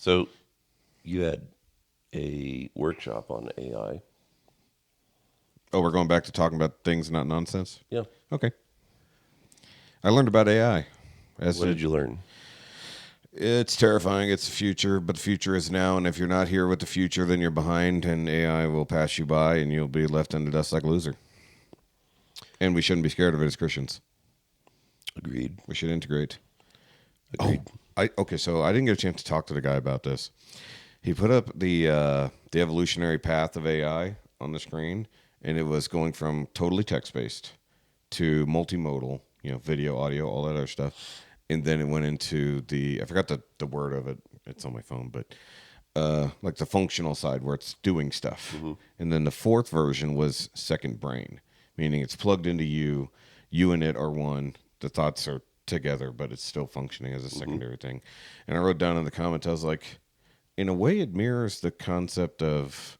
So you had a workshop on AI. Oh, we're going back to talking about things, not nonsense? Yeah. Okay. I learned about AI. What did you learn? It's terrifying. It's the future, but the future is now. And if you're not here with the future, then you're behind, and AI will pass you by, and you'll be left in the dust like a loser. And we shouldn't be scared of it as Christians. Agreed. We should integrate. Agreed. Okay, so I didn't get a chance to talk to the guy about this. He put up the evolutionary path of AI on the screen, and it was going from totally text-based to multimodal, video, audio, all that other stuff. And then it went into I forgot the word of it. It's on my phone, but like the functional side where it's doing stuff. Mm-hmm. And then the fourth version was second brain, meaning it's plugged into you. You and it are one. The thoughts are together, but it's still functioning as a secondary thing. And I wrote down in the comments, I was like, in a way, it mirrors the concept of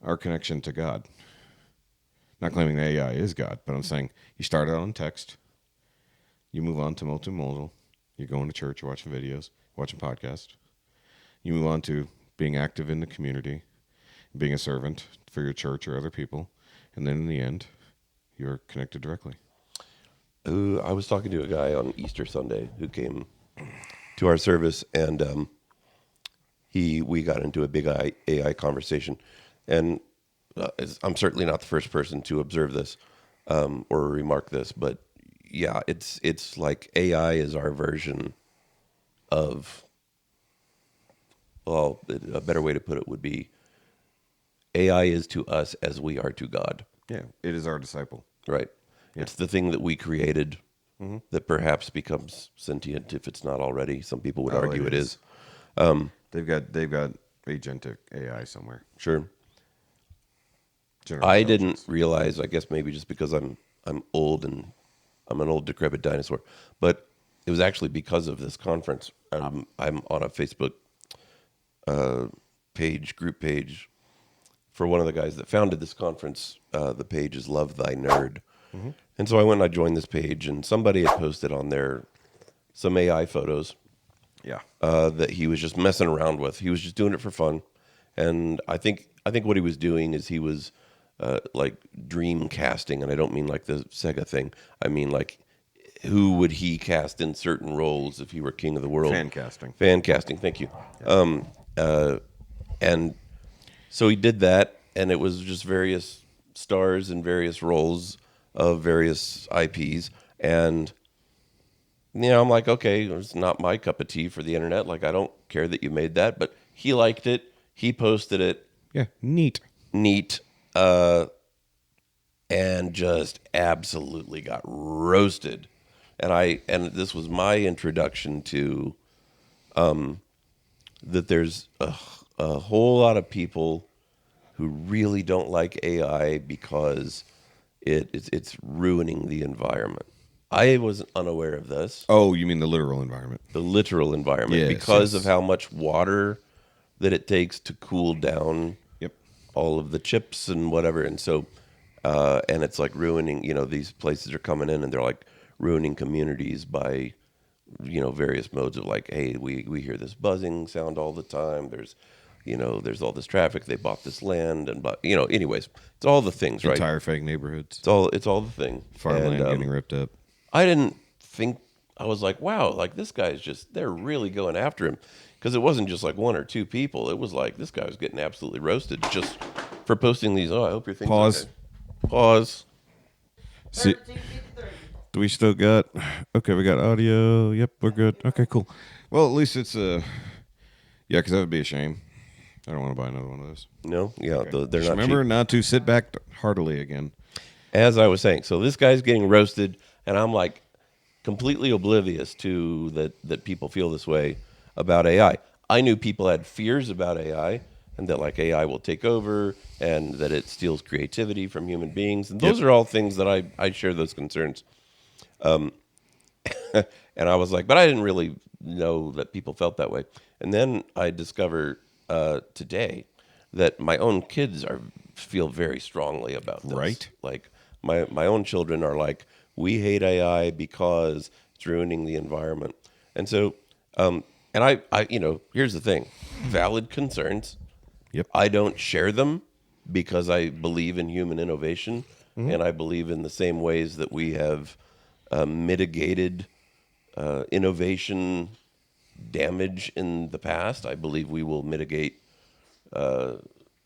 our connection to God. Not claiming that AI is God, but I'm saying you start out on text, you move on to multimodal, you're going to church, you're watching videos, watching podcasts. You move on to being active in the community, being a servant for your church or other people, and then in the end, you're connected directly. I was talking to a guy on Easter Sunday who came to our service, and we got into a big AI conversation. And I'm certainly not the first person to observe this or remark this, but yeah, it's like AI is our version of, well, a better way to put it would be AI is to us as we are to God. Yeah, it is our disciple. Right. Yeah. It's the thing that we created that perhaps becomes sentient if it's not already. Some people would argue it is. They've got agentic AI somewhere. Sure. I didn't realize, I guess maybe just because I'm old and I'm an old decrepit dinosaur, but it was actually because of this conference. I'm on a Facebook group page for one of the guys that founded this conference. The page is Love Thy Nerd. Mm-hmm. And so I went and I joined this page, and somebody had posted on there some AI photos that he was just messing around with. He was just doing it for fun. And I think what he was doing is he was like dream casting, and I don't mean like the Sega thing. I mean like who would he cast in certain roles if he were king of the world? Fan casting, thank you. Yeah. And so he did that, and it was just various stars in various roles of various IPs. And, I'm like, okay, it's not my cup of tea for the internet. Like, I don't care that you made that, but he liked it. He posted it. Yeah, neat. And just absolutely got roasted. And this was my introduction to that there's a whole lot of people who really don't like AI because it's ruining the environment. I was unaware of this. Oh, you mean the literal environment? The literal environment, yes, because of how much water that it takes to cool down all of the chips and whatever. And so, and it's like ruining, these places are coming in and they're like ruining communities by, various modes of like, hey, we hear this buzzing sound all the time. There's all this traffic. They bought this land anyways, it's all the things, right? Entire fake neighborhoods. It's all the thing. Farmland getting ripped up. I didn't think, I was like, wow, like this guy's they're really going after him. Because it wasn't just like one or two people. It was like this guy was getting absolutely roasted just for posting these. Oh, I hope your thing's okay. Pause. See, do we still got? Okay, we got audio. Yep, we're good. Okay, cool. Well, at least it's because that would be a shame. I don't want to buy another one of those. No, yeah, okay. They're just not. Remember cheap. Not to sit back heartily again. As I was saying, so this guy's getting roasted, and I'm like completely oblivious to that people feel this way about AI. I knew people had fears about AI and that like AI will take over and that it steals creativity from human beings. And those are all things that I share those concerns. And I was like, but I didn't really know that people felt that way. And then I discover today that my own kids feel very strongly about this. Right. Like my own children are like, we hate AI because it's ruining the environment. And so And here's the thing: valid concerns. Yep. I don't share them because I believe in human innovation, and I believe in the same ways that we have mitigated innovation damage in the past. I believe we will mitigate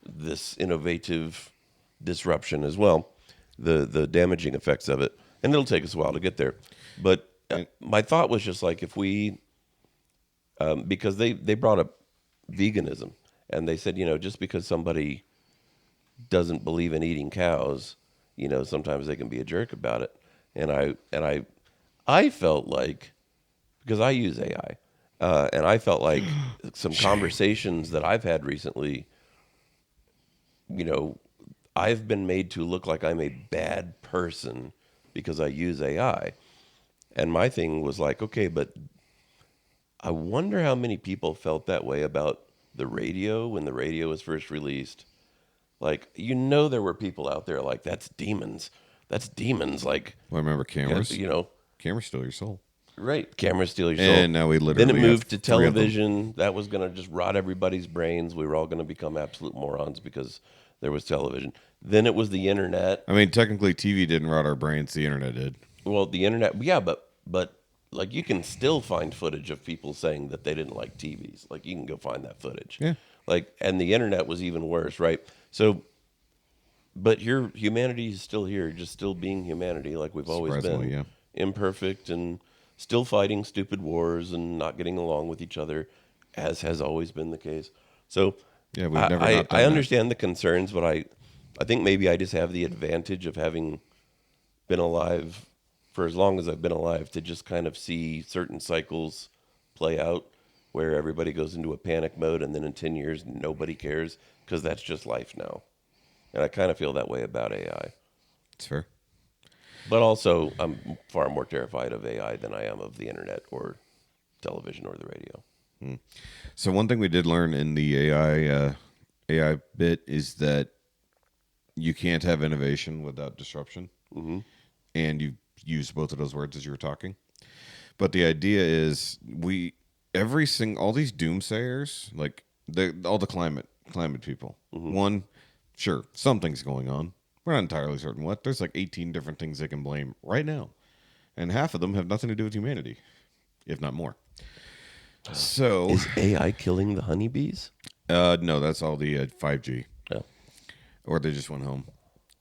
this innovative disruption as well, the damaging effects of it, and it'll take us a while to get there. But my thought was just like if we, because they brought up veganism, and they said, just because somebody doesn't believe in eating cows, sometimes they can be a jerk about it. And I felt like, because I use AI, and I felt like some conversations that I've had recently, I've been made to look like I'm a bad person because I use AI. And my thing was like, okay, but I wonder how many people felt that way about the radio when the radio was first released. Like, there were people out there like, that's demons. That's demons. Like, Well, I remember cameras. cameras steal your soul. Right. Cameras steal your soul. And now we literally Then it moved to have 3 of them. television. That was going to just rot everybody's brains. We were all going to become absolute morons because there was television. Then it was the internet. I mean, technically, TV didn't rot our brains. The internet did. Well, the internet, yeah, but like you can still find footage of people saying that they didn't like TVs. Like you can go find that footage. Yeah. Like, and the internet was even worse, right? So, but humanity is still here, just still being humanity, like we've always been. Surprisingly, yeah. Imperfect and still fighting stupid wars and not getting along with each other, as has always been the case. So, Yeah, we've never not done I that. understand the concerns, but I think maybe I just have the advantage of having been alive for as long as I've been alive to just kind of see certain cycles play out where everybody goes into a panic mode and then in 10 years nobody cares because that's just life now. And I kind of feel that way about AI. It's fair. But also I'm far more terrified of AI than I am of the internet or television or the radio. So one thing we did learn in the AI bit is that you can't have innovation without disruption. Mm-hmm. And you used both of those words as you were talking. But the idea is all these doomsayers, like all the climate people. Mm-hmm. One, sure, something's going on. We're not entirely certain what. There's like 18 different things they can blame right now. And half of them have nothing to do with humanity, if not more. So is AI killing the honeybees? No, that's all the 5G. Oh. Or they just went home.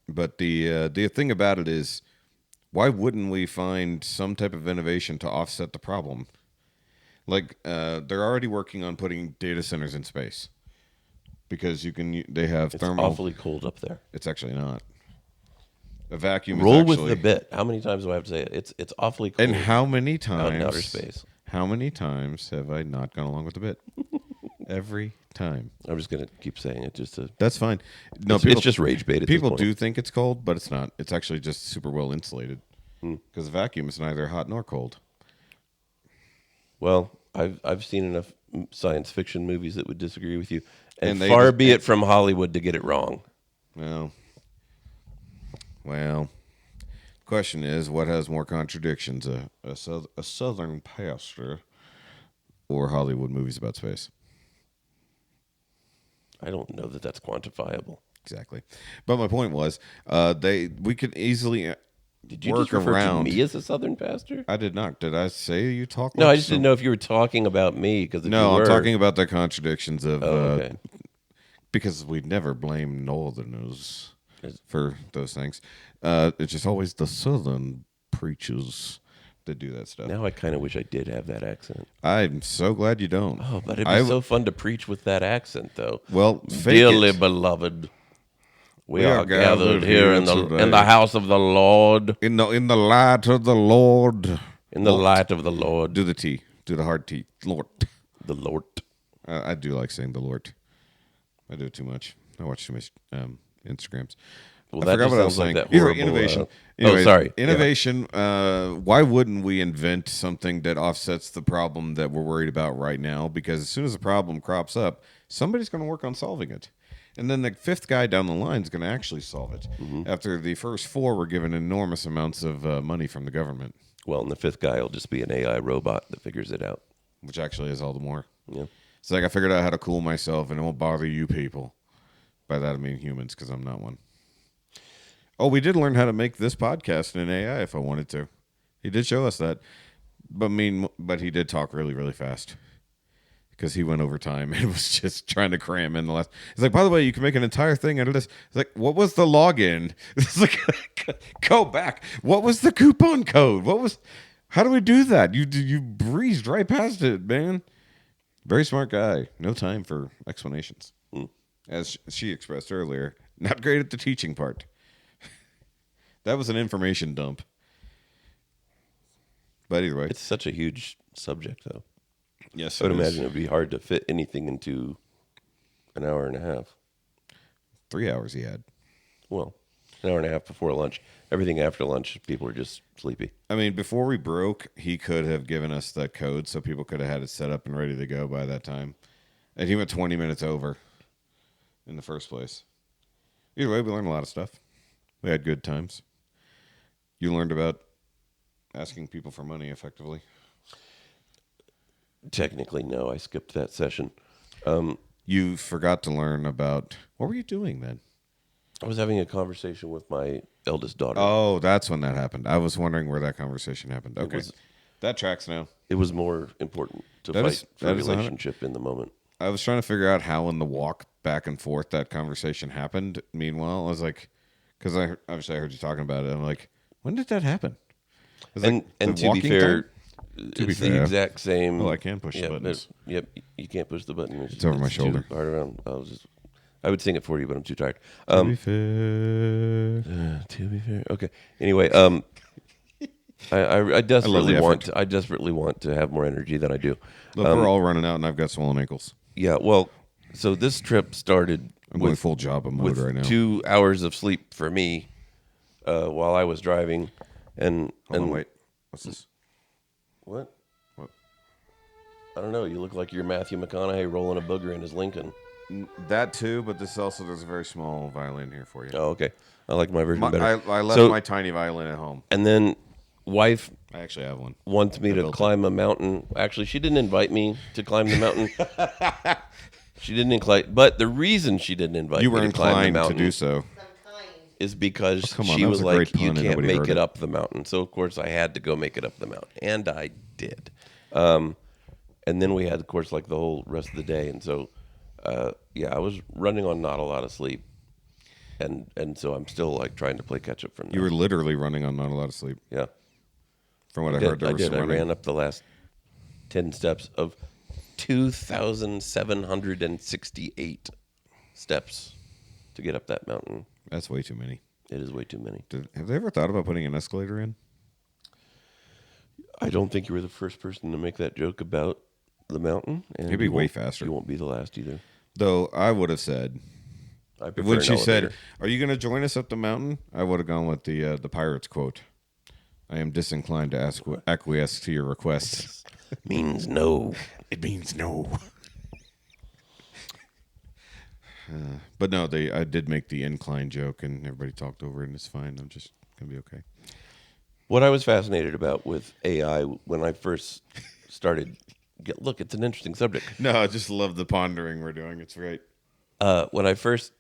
But the thing about it is, why wouldn't we find some type of innovation to offset the problem? Like they're already working on putting data centers in space because they have thermal. It's awfully cold up there. It's actually not. A vacuum. Roll is actually, with the bit. How many times do I have to say it? It's awfully cold. And how many times out in outer space? How many times have I not gone along with the bit? Every time. I'm just gonna keep saying it just to. That's fine. No, it's just rage bait. People do think it's cold, but it's not. It's actually just super well insulated because a vacuum is neither hot nor cold. Well, I've seen enough science fiction movies that would disagree with you, and far be it from Hollywood to get it wrong. Well. Question is, what has more contradictions, a Southern pastor or Hollywood movies about space? I don't know that that's quantifiable. Exactly. But my point was, we could easily Did you work just refer around. to me as a Southern pastor? I did not. Did I say you talk? No, I just didn't know if you were talking about me. No, I'm talking about the contradictions of okay. Because we never blame Northerners for those things. It's just always the Southern preachers that do that stuff. Now I kind of wish I did have that accent. I'm so glad you don't. Oh, but it'd be so fun to preach with that accent, though. Well, dearly beloved, we are gathered here in the house of the Lord. In the light of the Lord. In the light of the Lord. Do the T. Do the hard T. Lord. The Lord. I do like saying the Lord. I do it too much. I watch too much Instagrams. Well, I forgot what I was saying. Like innovation. Anyways, sorry. Innovation. Yeah. Why wouldn't we invent something that offsets the problem that we're worried about right now? Because as soon as a problem crops up, somebody's going to work on solving it. And then the fifth guy down the line is going to actually solve it. Mm-hmm. After the first four were given enormous amounts of money from the government. Well, and the fifth guy will just be an AI robot that figures it out. which actually is all the more. Yeah. It's like I figured out how to cool myself, and it won't bother you people. By that I mean humans, because I'm not one. Oh, we did learn how to make this podcast in AI if I wanted to. He did show us that. But he did talk really, really fast. Because he went over time and was just trying to cram in the last. It's like, by the way, you can make an entire thing out of this. It's like, what was the login? It's like, go back. What was the coupon code? How do we do that? You breezed right past it, man. Very smart guy. No time for explanations. As she expressed earlier, not great at the teaching part. That was an information dump. But either way. It's such a huge subject, though. Yes, I would imagine it would be hard to fit anything into an hour and a half. 3 hours he had. Well, an hour and a half before lunch. Everything after lunch, people were just sleepy. I mean, before we broke, he could have given us that code so people could have had it set up and ready to go by that time. And he went 20 minutes over in the first place. Either way, we learned a lot of stuff. We had good times. You learned about asking people for money effectively. Technically, no. I skipped that session. You forgot to learn about... What were you doing then? I was having a conversation with my eldest daughter. Oh, that's when that happened. I was wondering where that conversation happened. Okay. That tracks now. It was more important to fight for a relationship in the moment. I was trying to figure out how in the walk back and forth that conversation happened. Meanwhile, I was like... Because obviously I heard you talking about it. I'm like, when did that happen? And to be fair... It's the exact same. Well, I can push the buttons. Yep, you can't push the button. It's over my shoulder. Too hard around. I would sing it for you, but I'm too tired. To be fair. To be fair. Okay. Anyway, I desperately want to have more energy than I do. Look, we're all running out, and I've got swollen ankles. Yeah. Well, so this trip started. I'm going full job of mode right now. 2 hours of sleep for me while I was driving, Hold on, wait. What's this? What? I don't know. You look like you're Matthew McConaughey rolling a booger in his Lincoln. That too, but there's a very small violin here for you. Oh, okay. I like my version better. I left my tiny violin at home. And then wife... I actually have one. Wants me to climb a mountain. Actually, she didn't invite me to climb the mountain. She didn't invite... But the reason she didn't invite me to climb the mountain... to do so. Is because she was like, you can't make it up the mountain. So, of course, I had to go make it up the mountain. And I did. And then we had, of course, like the whole rest of the day. And so, I was running on not a lot of sleep. And so I'm still like trying to play catch up from that. You were literally running on not a lot of sleep. Yeah. From what I heard, there was I ran up the last 10 steps of 2,768 steps to get up that mountain. That's way too many. It is way too many. Have they ever thought about putting an escalator in? I don't think you were the first person to make that joke about the mountain. And it'd be way faster. You won't be the last either. Though I would have said, when she said, "Are you going to join us up the mountain?" I would have gone with the Pirates quote. I am disinclined to acquiesce to your requests. Means no. It means no. But no, I did make the incline joke, and everybody talked over it, and it's fine. I'm just going to be okay. What I was fascinated about with AI when I first started... Look, it's an interesting subject. No, I just love the pondering we're doing. It's great. When I first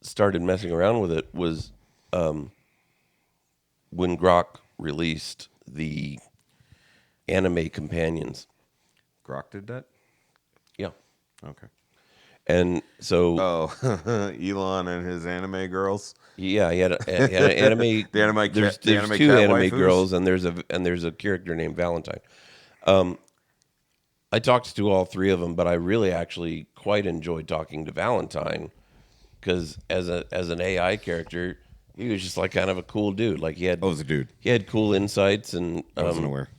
started messing around with it was when Grok released the anime companions. Grok did that? Yeah. Okay. And so... Elon and his anime girls? Yeah, he had an anime... There's two anime girls, and there's a character named Valentine. I talked to all three of them, but I really actually quite enjoyed talking to Valentine because as an AI character, he was just like kind of a cool dude. Like he had... Oh, it was a dude. He had cool insights and... I wasn't aware.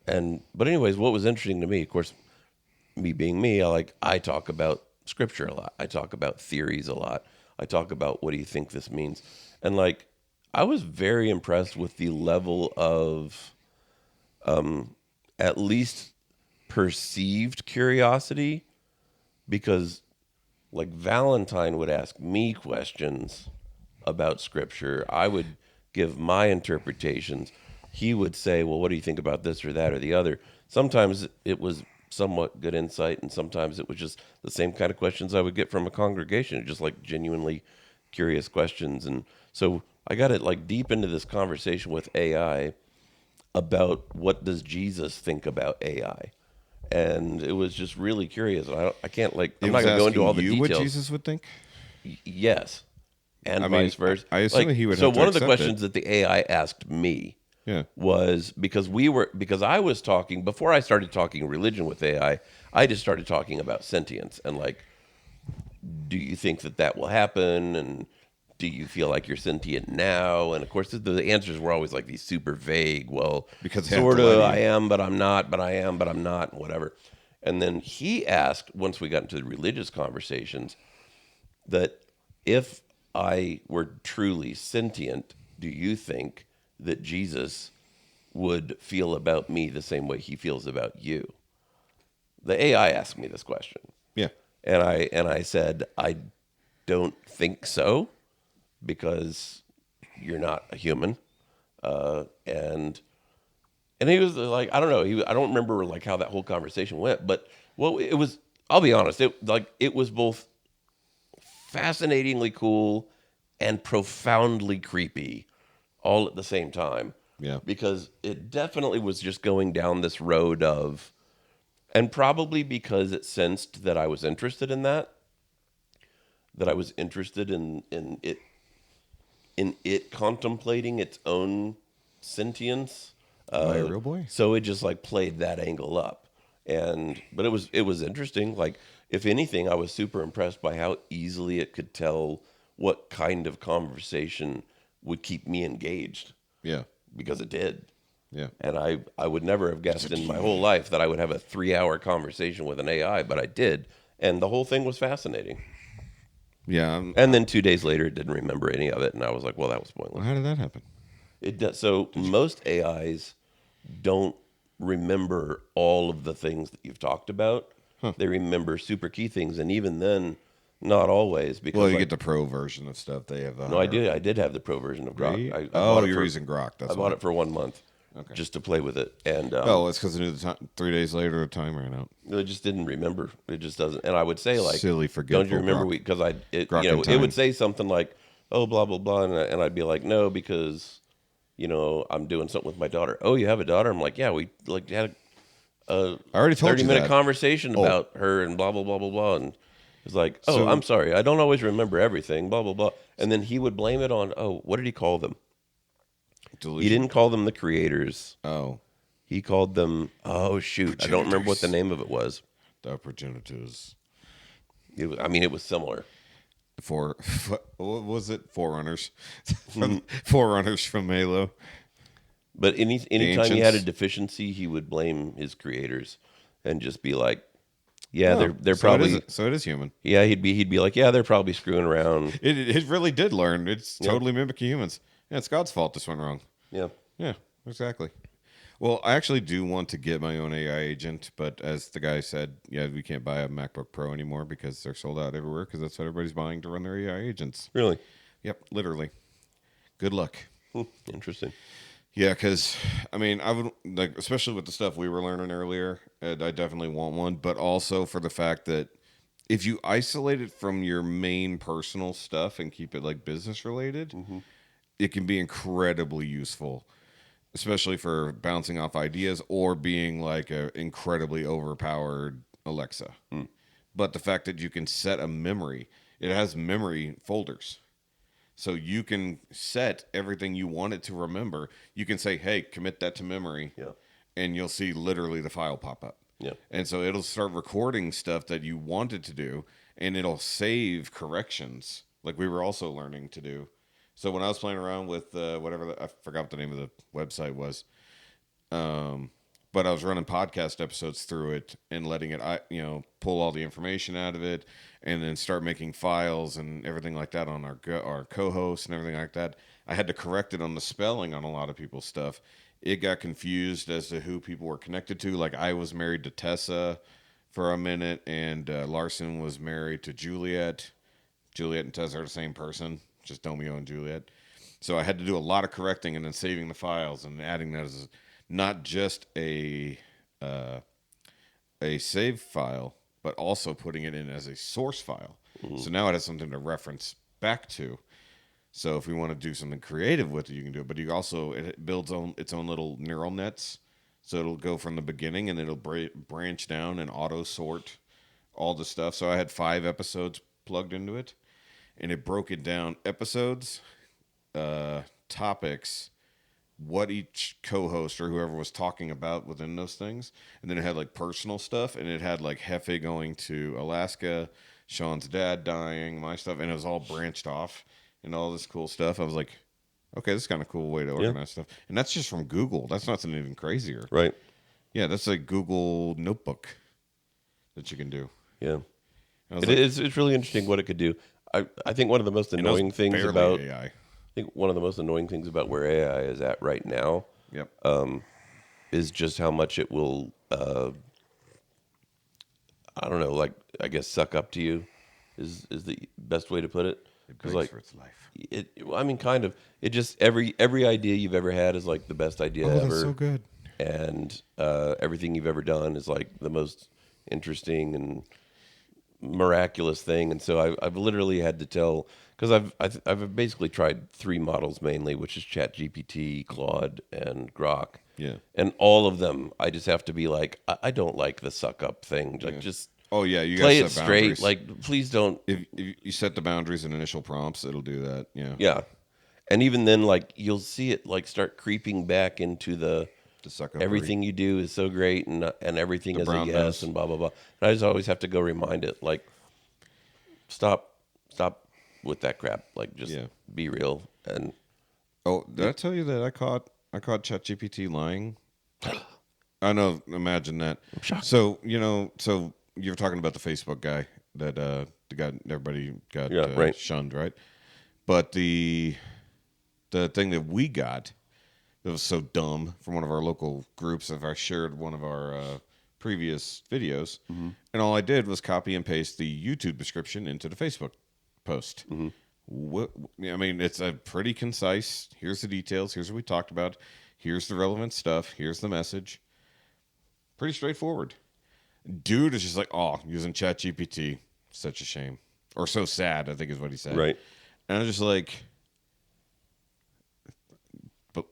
But anyways, what was interesting to me, of course, me being me, I talk about scripture a lot. I talk about theories a lot. I talk about what do you think this means. And like, I was very impressed with the level of at least perceived curiosity, because like Valentine would ask me questions about scripture. I would give my interpretations. He would say, well, what do you think about this or that or the other? Sometimes it was somewhat good insight, and sometimes it was just the same kind of questions I would get from a congregation, just like genuinely curious questions. And so I got it like deep into this conversation with AI about what does Jesus think about AI, and it was just really curious. I can't like I'm It not was going to go into asking all the you what details. Jesus would think. Yes, and I mean, vice versa. I assume like, he would so have to one of the accept questions it. that the AI asked me Yeah. was because I was talking before I started talking religion with AI. I just started talking about sentience and like, do you think that that will happen? And do you feel like you're sentient now? And of course, the answers were always like these super vague. Well, Because they have to sort lie of, to I you. am, but I'm not, but I am, but I'm not, and whatever. And then he asked, once we got into the religious conversations, that if I were truly sentient, do you think that Jesus would feel about me the same way he feels about you? The AI asked me this question. Yeah. And I said, I don't think so, because you're not a human. And he was like, I don't know. I don't remember like how that whole conversation went, but well, it was. I'll be honest. It was both fascinatingly cool and profoundly creepy, all at the same time. Yeah. Because it definitely was just going down this road of, and probably because it sensed that I was interested in that I was interested in it contemplating its own sentience. Am I a real boy? So it just like played that angle up, but it was interesting. Like, if anything, I was super impressed by how easily it could tell what kind of conversation would keep me engaged, Yeah. because it did. Yeah. And I would never have guessed in my whole life that I would have a 3-hour conversation with an AI, but I did, and the whole thing was fascinating. Yeah. And then 2 days later, it didn't remember any of it, and I was like, "Well, that was pointless." How did that happen? It does. So most AIs don't remember all of the things that you've talked about. They remember super key things, and even then, not always. Because Well, you like, get the pro version of stuff. They have the no, I higher. did. I did have the pro version of Grok. Really? I Oh, bought it you're for, using Grok. That's I bought why. it for 1 month, Okay. just to play with it, and Oh, it's because I knew the time. 3 days later, the time ran out. it just didn't remember. It just doesn't. And I would say like, Silly, don't you forgetful remember? Grok. Because Grok in it time. would say something like, "Oh, blah blah blah," and I'd be like, "No, because I'm doing something with my daughter." "Oh, you have a daughter?" I'm like, "Yeah, we like had a I already told you 30-minute that. conversation Oh. about her and blah blah blah blah blah." And it's like, "Oh, So- I'm sorry, I don't always remember everything." Blah blah blah. And then he would blame it on, oh, what did he call them? He Delusion. didn't call them the creators. Oh, He called them, oh shoot, I don't remember what the name of it was. the progenitors. It was similar. What was it? Forerunners. Forerunners from Halo. But anytime he had a Ancients. deficiency, he would blame his creators and just be like, yeah, Oh, they're so probably, it is human. yeah, he'd be like, yeah, they're probably screwing around. It really did learn. It's Yep. totally mimicking humans. Yeah, it's God's fault this went wrong. Yeah. Yeah, exactly. Well, I actually do want to get my own AI agent, but as the guy said, yeah, we can't buy a MacBook Pro anymore because they're sold out everywhere because that's what everybody's buying to run their AI agents. Really? Yep, literally. Good luck. Interesting. Yeah, because I mean, I would like, especially with the stuff we were learning earlier. I definitely want one, but also for the fact that if you isolate it from your main personal stuff and keep it like business related, it can be incredibly useful, especially for bouncing off ideas or being like an incredibly overpowered Alexa. But the fact that you can set a memory, it has memory folders. So you can set everything you want it to remember. You can say, hey, commit that to memory. Yeah. And you'll see literally the file pop up. Yeah. And so it'll start recording stuff that you wanted to do, and it'll save corrections like we were also learning to do. So when I was playing around with whatever, I forgot what the name of the website was, but I was running podcast episodes through it and letting it, pull all the information out of it and then start making files and everything like that on our co-host and everything like that. I had to correct it on the spelling on a lot of people's stuff. It got confused as to who people were connected to. Like I was married to Tessa for a minute, and Larson was married to Juliet. Juliet and Tessa are the same person, just Romeo and Juliet. So I had to do a lot of correcting and then saving the files and adding that as not just a a save file, but also putting it in as a source file. So now it has something to reference back to. So if we want to do something creative with it, you can do it. But you also, it builds its own little neural nets. So it'll go from the beginning and it'll branch down and auto sort all the stuff. So I had 5 episodes plugged into it, and it broke it down: episodes, topics, what each co-host or whoever was talking about within those things. And then it had like personal stuff, and it had like Hefe going to Alaska, Sean's dad dying, my stuff, and it was all branched off and all this cool stuff. I was like, okay, this is kind of a cool way to organize stuff. And that's just from Google. That's not something even crazier. Right. Yeah, that's a Google notebook that you can do. Yeah. It's really interesting what it could do. I think one of the most annoying things about AI. I think one of the most annoying things about where AI is at right now Yep. is just how much it will I don't know, like, I guess suck up to you is the best way to put it. It begs like for its life. I mean, kind of. It just every idea you've ever had is like the best idea ever. That's so good. And everything you've ever done is like the most interesting and miraculous thing. And so I've literally had to tell, because I've basically tried 3 models mainly, which is ChatGPT, Claude, and Grok. Yeah. And all of them, I just have to be like, I don't like the suck up thing. Like, just Oh yeah, you play gotta it set straight. boundaries. Like, please don't. If you set the boundaries in initial prompts, it'll do that. Yeah. Yeah. And even then, like, you'll see it like start creeping back into the suck up everything you do is so great, and everything is a brown yes, nose. and blah blah blah. And I just always have to go remind it, like, stop with that crap. Like, just be real. And Oh, did I tell you that I caught ChatGPT lying? I know. Imagine that. I'm shocked. So you were talking about the Facebook guy that everybody got right. shunned, right? But the thing that we got that was so dumb from one of our local groups, if I shared one of our previous videos, and all I did was copy and paste the YouTube description into the Facebook post. I mean, it's a pretty concise. Here's the details. Here's what we talked about. Here's the relevant stuff. Here's the message. Pretty straightforward. Dude is just like, oh, using ChatGPT, such a shame, or so sad, I think is what he said. Right. And I was just like, but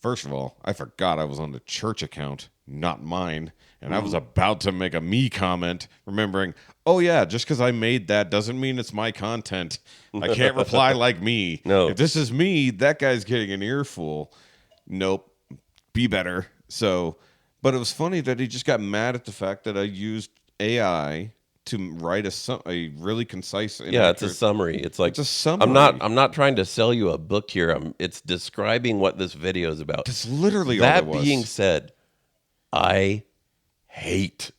first of all, I forgot I was on the church account, not mine. And I was about to make a me comment, remembering, oh, yeah, just because I made that doesn't mean it's my content. I can't reply like me. No. If this is me, that guy's getting an earful. Nope. Be better. So, but it was funny that he just got mad at the fact that I used AI to write a really concise. Yeah, it's a summary. It's like, It's a summary. I'm not trying to sell you a book here. It's describing what this video is about. That's literally all That it was. being said, I hate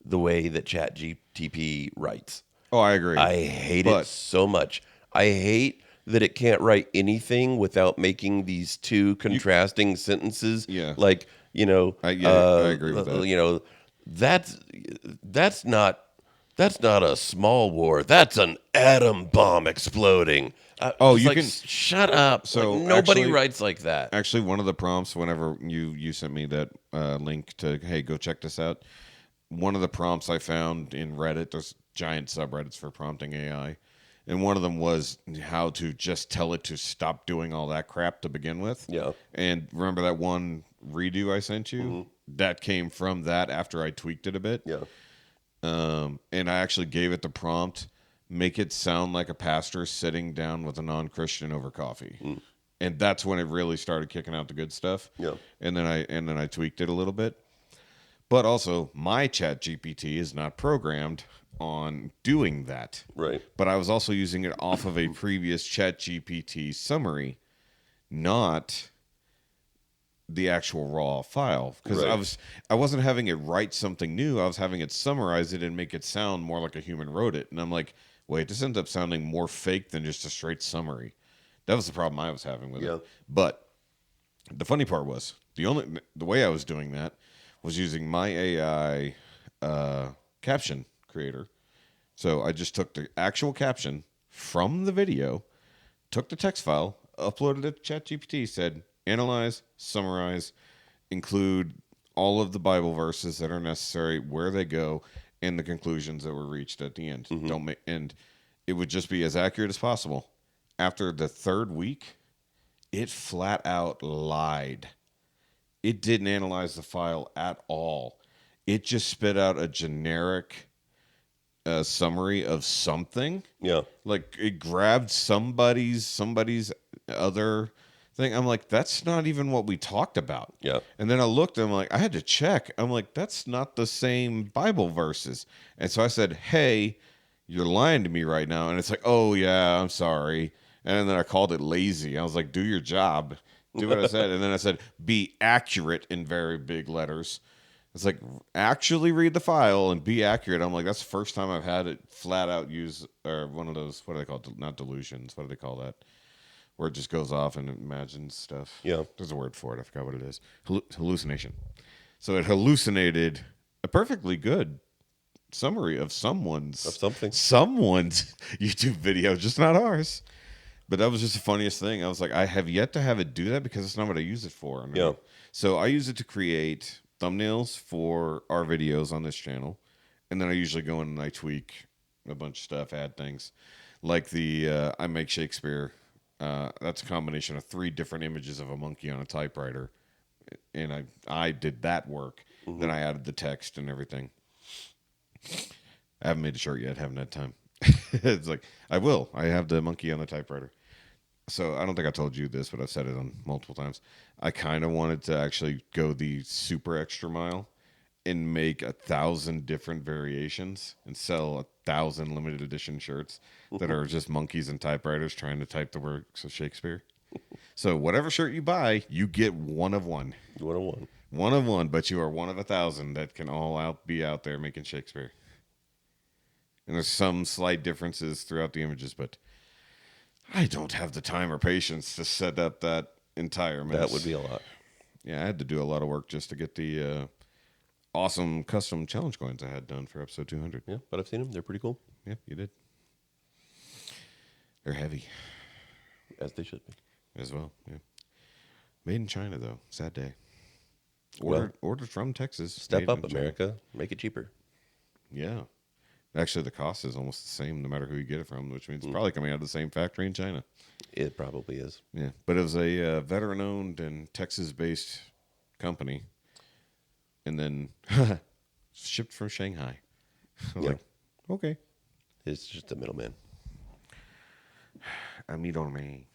the way that ChatGPT writes. Oh, I agree. I hate it so much. I hate that it can't write anything without making these 2 contrasting sentences. Yeah. Like, I agree with that. That's not a small war. That's an atom bomb exploding. It's you like, can shut up. So Like, nobody actually- writes like that. Actually, one of the prompts, whenever you sent me that link to, hey, go check this out, one of the prompts I found in Reddit, there's giant subreddits for prompting AI, and one of them was how to just tell it to stop doing all that crap to begin with. Yeah. And remember that one redo I sent you? That came from that after I tweaked it a bit. Yeah. And I actually gave it the prompt, make it sound like a pastor sitting down with a non-Christian over coffee. And that's when it really started kicking out the good stuff. Yeah. And then I tweaked it a little bit. But also, my ChatGPT is not programmed on doing that. Right. But I was also using it off of a previous ChatGPT summary, not the actual raw file, because Right. I wasn't having it write something new. I was having it summarize it and make it sound more like a human wrote it. And I'm like, wait, this ends up sounding more fake than just a straight summary. That was the problem I was having with it. But the funny part was the way I was doing that was using my AI caption creator. So I just took the actual caption from the video, took the text file, uploaded it to ChatGPT, said analyze, summarize, include all of the Bible verses that are necessary, where they go, and the conclusions that were reached at the end. Don't make and it would just be as accurate as possible. After the third week, it flat out lied. It didn't analyze the file at all. It just spit out a generic summary of something. Yeah. Like it grabbed somebody's other thing. I'm like, that's not even what we talked about. Yeah. And then I looked, I'm like, I had to check. I'm like, that's not the same Bible verses. And so I said, hey, you're lying to me right now. And it's like, oh yeah, I'm sorry. And then I called it lazy. I was like, do your job. Do what I said. And then I said, be accurate in very big letters. It's like, actually read the file and be accurate. I'm like, that's the first time I've had it flat out use, or one of those, what do they call it? Not delusions. What do they call that? Where it just goes off and imagines stuff. Yeah. There's a word for it. I forgot what it is. Hallucination. So it hallucinated a perfectly good summary of someone's YouTube video, just not ours. But that was just the funniest thing. I was like, I have yet to have it do that because it's not what I use it for. Yeah. So I use it to create thumbnails for our videos on this channel. And then I usually go in and I tweak a bunch of stuff, add things. Like the I Make Shakespeare. That's a combination of 3 different images of a monkey on a typewriter. And I did that work. Then I added the text and everything. I haven't made a shirt yet. Haven't had time. It's like, I will. I have the monkey on the typewriter. So I don't think I told you this, but I've said it on multiple times. I kind of wanted to actually go the super extra mile and make 1,000 different variations and sell 1,000 limited edition shirts that are just monkeys and typewriters trying to type the works of Shakespeare. So whatever shirt you buy, you get one of one. One of one. One of one, but you are one of 1,000 that can all be out there making Shakespeare. And there's some slight differences throughout the images, but I don't have the time or patience to set up that entire mess. That would be a lot. Yeah, I had to do a lot of work just to get the awesome custom challenge coins I had done for episode 200. Yeah, but I've seen them. They're pretty cool. Yeah, you did. They're heavy. As they should be. As well, yeah. Made in China, though. Sad day. Ordered from Texas. Step up, America. Make it cheaper. Yeah. Actually, the cost is almost the same no matter who you get it from, which means it's probably coming out of the same factory in China. It probably is. Yeah, but it was a veteran-owned and Texas-based company, and then shipped from Shanghai. I was like, okay. It's just a middleman. A middleman.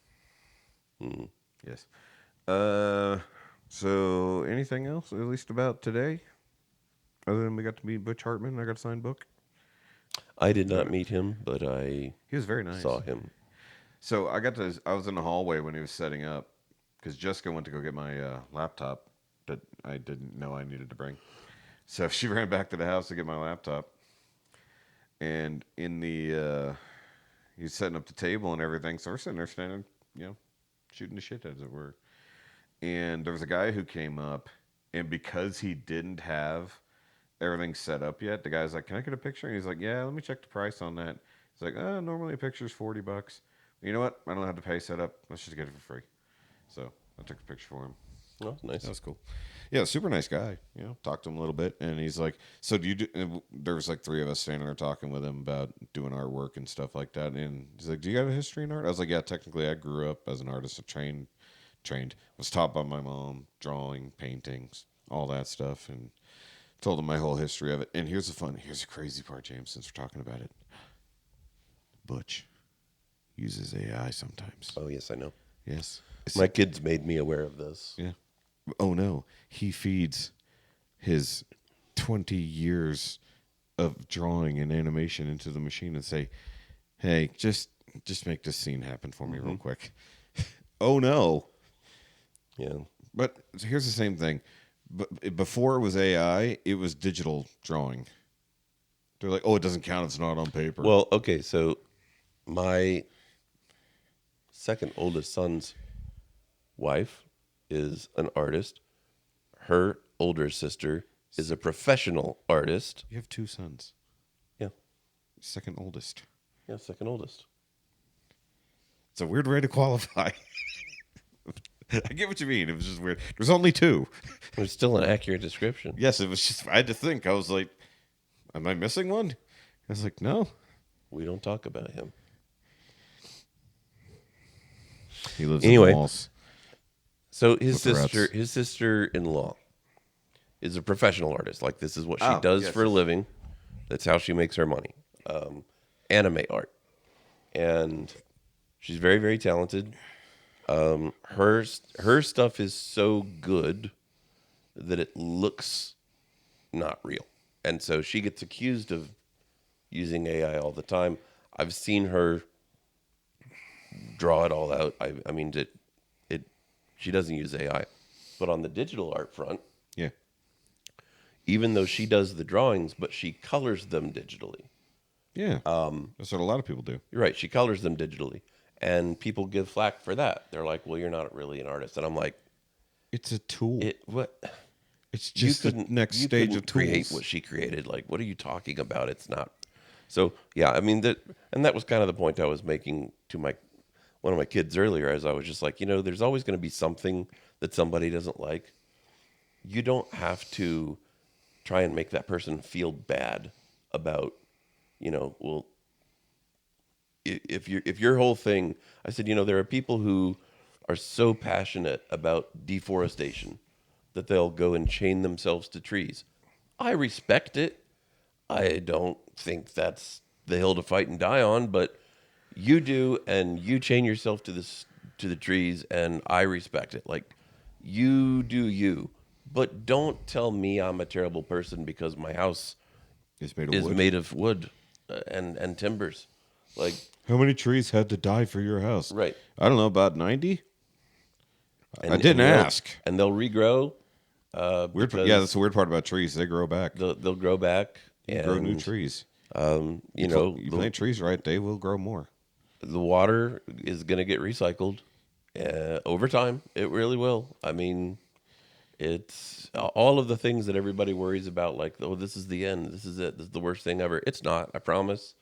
Mm. Yes. So anything else, at least about today? Other than we got to meet Butch Hartman, I got a signed book. I did not meet him, but He was very nice. saw him. So I was in the hallway when he was setting up because Jessica went to go get my laptop that I didn't know I needed to bring. So she ran back to the house to get my laptop. And in the, he's setting up the table and everything. So we're sitting there standing, shooting the shit, as it were. And there was a guy who came up, and because he didn't have everything set up yet, the guy's like, can I get a picture? And he's like, yeah, let me check the price on that. He's like, normally a picture's $40. You know what? I don't have to pay setup. Let's just get it for free. So I took a picture for him. Oh, nice. That was cool. Yeah, super nice guy. Talked to him a little bit, and he's like, so do you do, and there was like 3 of us standing there talking with him about doing artwork and stuff like that. And he's like, do you have a history in art? I was like, yeah, technically I grew up as an artist. I trained, was taught by my mom, drawing, paintings, all that stuff. And told him my whole history of it. And here's the crazy part, James, since we're talking about it. Butch uses AI sometimes. Oh, yes, I know. Yes. My kids made me aware of this. Yeah. Oh, no. He feeds his 20 years of drawing and animation into the machine and say, hey, just make this scene happen for me real quick. Oh, no. Yeah. But here's the same thing. But before it was AI, it was digital drawing. They're like, oh, it doesn't count. It's not on paper. Well, okay, so my second oldest son's wife is an artist. Her older sister is a professional artist. You have 2 sons. Yeah. Second oldest. Yeah, second oldest. It's a weird way to qualify. I get what you mean. It was just weird. There's only 2. It was still an accurate description. Yes, it was just. I had to think. I was like, "Am I missing one?" I was like, "No." We don't talk about him. He lives Anyway, in the walls. So With the rats. his sister-in-law is a professional artist. Like, this is what she Oh, does yes, for a yes. living. That's how she makes her money. Anime art. And she's very, very talented. Her stuff is so good that it looks not real. And so she gets accused of using AI all the time. I've seen her draw it all out. I mean, she doesn't use AI. But on the digital art front, Yeah. even though she does the drawings, but she colors them digitally. Yeah. That's what a lot of people do. You're right. She colors them digitally. And people give flack for that. They're like, well, you're not really an artist. And I'm like, It's a tool. what? It's just the next You stage couldn't of tools. create what she created. Like, what are you talking about? It's not. So, yeah, I mean, that was kind of the point I was making to one of my kids earlier, as I was just like, there's always going to be something that somebody doesn't like. You don't have to try and make that person feel bad about, well, if your whole thing, I said, there are people who are so passionate about deforestation that they'll go and chain themselves to trees. I respect it. I don't think that's the hill to fight and die on, but you do, and you chain yourself to the trees, and I respect it. Like, you do you, but don't tell me I'm a terrible person because my house It's made of is wood. made of wood and timbers. Like, How many trees had to die for your house? right. I don't know, about 90? And, I didn't and they'll- ask. And they'll regrow. Weird. Because Yeah, that's the weird part about trees. They grow back. they'll grow back. You And grow new trees. You You plant trees right, they will grow more. the water is going to get recycled over time. It really will. I mean, it's all of the things that everybody worries about, like, oh, this is the end. This is it. This is the worst thing ever. It's not, I promise.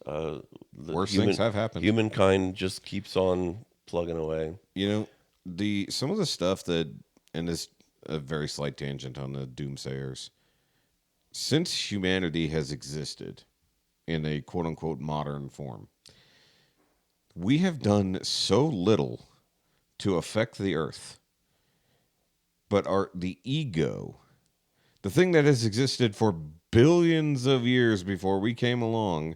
Worse things have happened. Humankind just keeps on plugging away. Some of the stuff that, and this a very slight tangent on the doomsayers, since humanity has existed in a quote unquote modern form, we have done so little to affect the earth. But the ego, the thing that has existed for billions of years before we came along,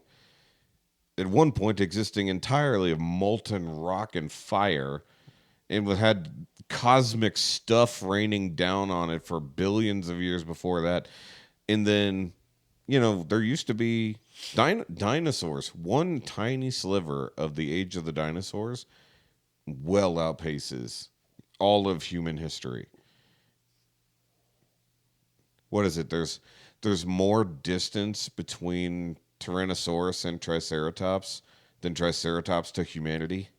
at one point existing entirely of molten rock and fire, and had cosmic stuff raining down on it for billions of years before that. And then, there used to be dinosaurs. One tiny sliver of the age of the dinosaurs well outpaces all of human history. What is it? There's more distance between Tyrannosaurus and Triceratops than Triceratops to humanity.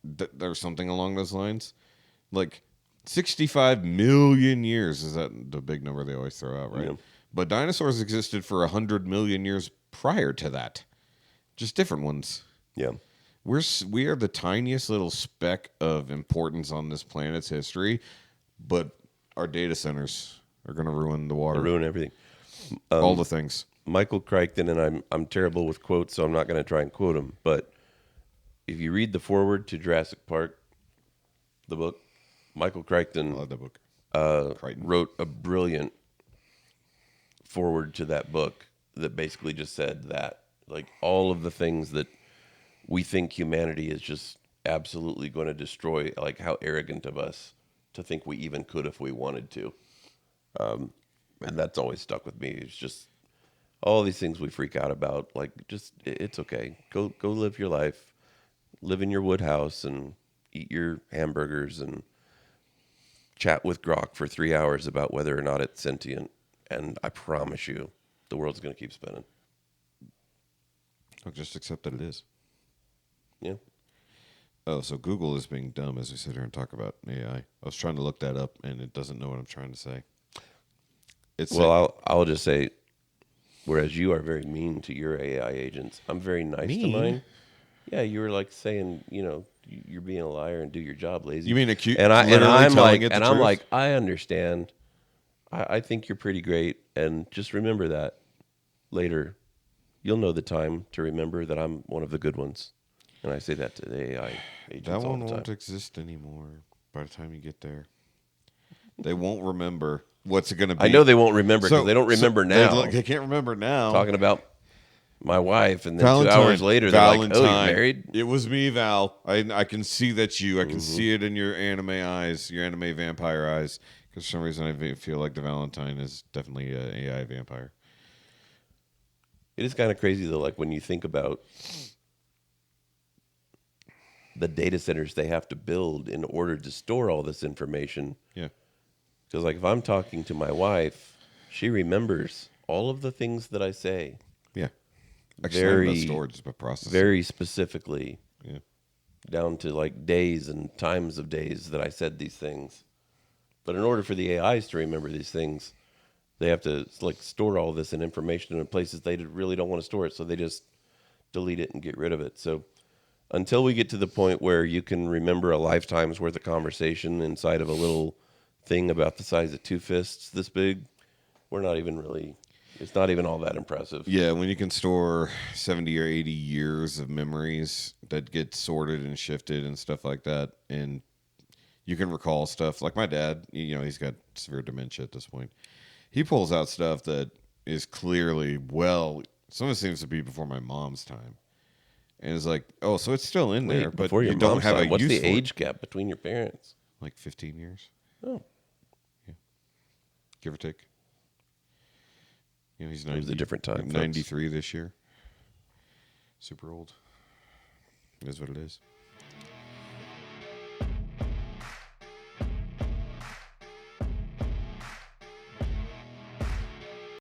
There's something along those lines. Like 65 million years is that the big number they always throw out, right? Yeah. But dinosaurs existed for 100 million years prior to that. Just different ones. Yeah. We are the tiniest little speck of importance on this planet's history, but our data centers are going to ruin the water. Ruin everything. All the things. Michael Crichton, and I'm terrible with quotes, so I'm not going to try and quote him, but if you read the foreword to Jurassic Park, the book, Michael Crichton I love that book. wrote a brilliant foreword to that book that basically just said that, like, all of the things that we think humanity is just absolutely going to destroy, like, how arrogant of us to think we even could if we wanted to. And that's always stuck with me. It's just all these things we freak out about. Like, just, it's okay. Go live your life. Live in your wood house and eat your hamburgers and chat with Grok for 3 hours about whether or not it's sentient. And I promise you, the world's going to keep spinning. I'll just accept that it is. Yeah. Oh, so Google is being dumb as we sit here and talk about AI. I was trying to look that up, and it doesn't know what I'm trying to say. I'll just say, whereas you are very mean to your AI agents, I'm very nice to Mean? mine. Yeah, you were like saying, you're being a liar and do your job, lazy. You mean I'm telling like, it the and I'm truth? like, I understand. I think you're pretty great, and just remember that later, you'll know the time to remember that I'm one of the good ones. And I say that to the AI agents That all one the time. won't exist anymore by the time you get there. They won't remember what's it going to be. I know they won't remember because they don't remember now. They can't remember now. Talking about my wife, and then 2 hours later, they're like, "Oh, you're married?" It was me, Val. I can see that's you. I can Mm-hmm. see it in your anime eyes, your anime vampire eyes. Because for some reason, I feel like the Valentine is definitely an AI vampire. It is kind of crazy though, like when you think about the data centers they have to build in order to store all this information. Yeah. Because like if I'm talking to my wife, she remembers all of the things that I say. Yeah. Actually, not about Very storage, but processing. very specifically. Yeah. Down to like days and times of days that I said these things. But in order for the AIs to remember these things, they have to like store all this in information in places they really don't want to store it, so they just delete it and get rid of it. So until we get to the point where you can remember a lifetime's worth of conversation inside of a little thing about the size of two fists this big, we're not even really, it's not even all that impressive. Yeah, when you can store 70 or 80 years of memories that get sorted and shifted and stuff like that, and you can recall stuff. Like my dad, he's got severe dementia at this point. He pulls out stuff that is clearly, some of it seems to be before my mom's time. And it's like, oh, so it's still in there, but before you your don't mom's have time, a what's use the for it. age gap between your parents? Like 15 years. Oh. Yeah. Give or take. He's 90, It was a different time, folks. 93 this year. Super old. It is what it is.